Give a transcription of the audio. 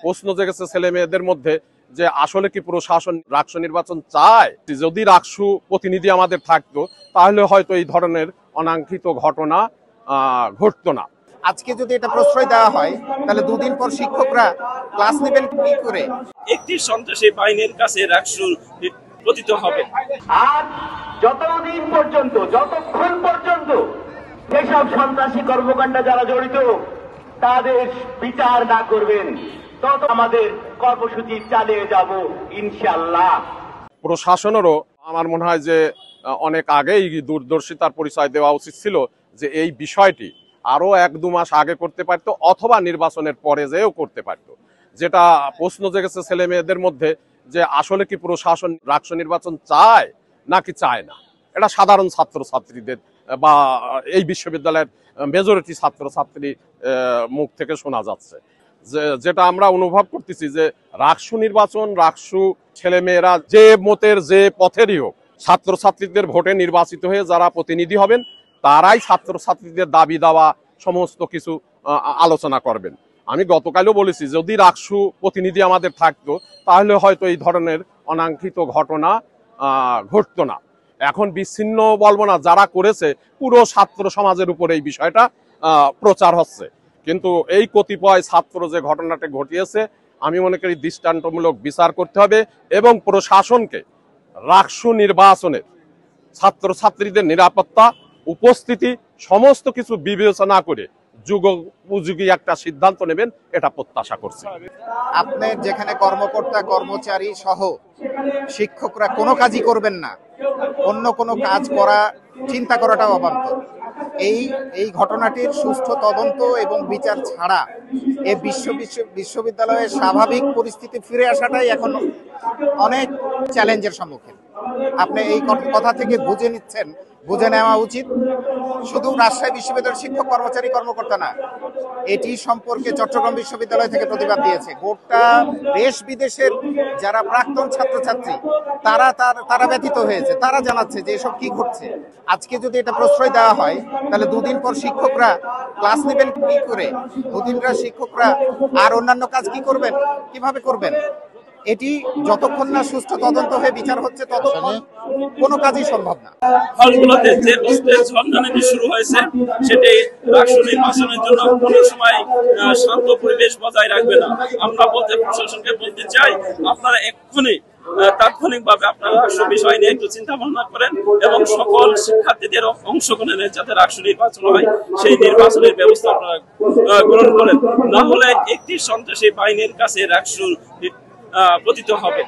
প্রশ্ন জেগেছে ছেলে মেয়েদের মধ্যে যে আসলে কি প্রশাসন রাকসু নির্বাচন চায়। যদি রাকসু প্রতিনিধি আমাদের থাকতো তাহলে হয়তো এই ধরনের অনাকাঙ্ক্ষিত ঘটনা ঘটতো না। আজকে যদি এটা প্রশ্রয় দেওয়া হয় তাহলে দুদিন পর শিক্ষকরা ক্লাস নেবেন কি করে? একটি সন্ত্রাসী বাহিনীর কাছে রাকসু পতিত হবে। আজ যতক্ষণ পর্যন্ত যেসব সন্ত্রাসী কর্মকাণ্ডে যারা জড়িত তাদের বিচার না করবেন তত আমাদের কর্মসূচি চালিয়ে যাব ইনশাআল্লাহ। প্রশাসনেরও আমার মনে হয় যে অনেক আগেই দূরদর্শিতার পরিচয় দেওয়া উচিত ছিল যে এই বিষয়টি আরো 1-2 মাস আগে করতে পারতো অথবা নির্বাচনের পরে যেও করতে পারতো। যেটা প্রশ্ন জেগেছে ছেলে মেয়েদের মধ্যে যে আসলে কি প্রশাসন রাকসু নির্বাচন চায় নাকি চায় না। এটা সাধারণ ছাত্রছাত্রীদের বা এই বিশ্ববিদ্যালয়ের মেজরিটি ছাত্রছাত্রী মুখ থেকে শোনা যাচ্ছে। যেটা আমরা অনুভব করতেছি যে রাকসু নির্বাচন, রাকসু ছেলেমেয়েরা যে মতের যে পথেরই হোক, ছাত্রছাত্রীদের ভোটে নির্বাচিত হয়ে যারা প্রতিনিধি হবেন তারাই ছাত্রছাত্রীদের দাবি দাওয়া সমস্ত কিছু আলোচনা করবেন। আমি গতকালও বলেছি যদি রাকসু প্রতিনিধি আমাদের থাকতো তাহলে হয়তো এই ধরনের অনাকাঙ্ক্ষিত ঘটনা ঘটতো না। এখন বিচ্ছিন্ন বলবো না, যারা করেছে পুরো ছাত্র সমাজের উপর এই বিষয়টা প্রচার হচ্ছে। কিন্তু এই কতিপয় ছাত্র যে ঘটনাটা ঘটিয়েছে আমি মনে করি দৃষ্টান্তমূলক বিচার করতে হবে এবং প্রশাসনকে রাকসু নির্বাচনের ছাত্রছাত্রীদের নিরাপত্তা, উপস্থিতি সমস্ত কিছু বিবেচনা করে যুগোপযোগী একটা সিদ্ধান্ত নেবেন এটা প্রত্যাশা করছি। আপনার যেখানে কর্মকর্তা কর্মচারী সহ শিক্ষকরা কোনো কাজই করবেন না, অন্য কোনো কাজ করা চিন্তা করাটাও অবান্তর। এই ঘটনাটির সুষ্ঠু তদন্ত এবং বিচার ছাড়া এই বিশ্ববিদ্যালয়ের স্বাভাবিক পরিস্থিতি ফিরে আসাটাই এখন অনেক চ্যালেঞ্জের সম্মুখীন। আপনি এই কথা থেকে বুঝে নেওয়া উচিত। শুধু রাজশাহী বিশ্ববিদ্যালয়ের শিক্ষক কর্মচারী কর্মকর্তা না, এটি সম্পর্কে চট্টগ্রাম বিশ্ববিদ্যালয় থেকে প্রতিবাদ দিয়েছে গোটা দেশ বিদেশের যারা প্রাক্তন ছাত্রছাত্রী তারা ব্যথিত হয়েছে। তারা জানাচ্ছে যে এসব কি ঘটছে। আজকে যদি এটা প্রশ্রয় দেওয়া হয় তাহলে দুদিন পর শিক্ষকরা ক্লাস নেবেন কি করে? দুদিনরা শিক্ষকরা আর অন্যান্য কাজ কিভাবে করবেন? এটি যতক্ষণ না সুষ্ঠু তদন্ত হয়ে বিচার হচ্ছে ততক্ষণ কোনো কাজই সম্ভব না। হলগুলোতে যে ঝঞ্ঝানি শুরু হয়েছে সেটি রাকসু নির্বাচনের জন্য কোনো সময় শান্ত পরিবেশ বজায় রাখবে না। আমরা প্রশাসনকে বলতে চাই আপনারা এক্ষুনি তাৎক্ষণিকভাবে আপনারা রাকসু বিষয় নিয়ে একটু চিন্তা ভাবনা করেন এবং সকল শিক্ষার্থীদের অংশগ্রহণে যাতে রাকসু নির্বাচন হয় সেই নির্বাচনের ব্যবস্থা আপনারা গ্রহণ করেন। না হলে একটি সন্ত্রাসী বাহিনীর কাছে রাকসু পতিত হবে।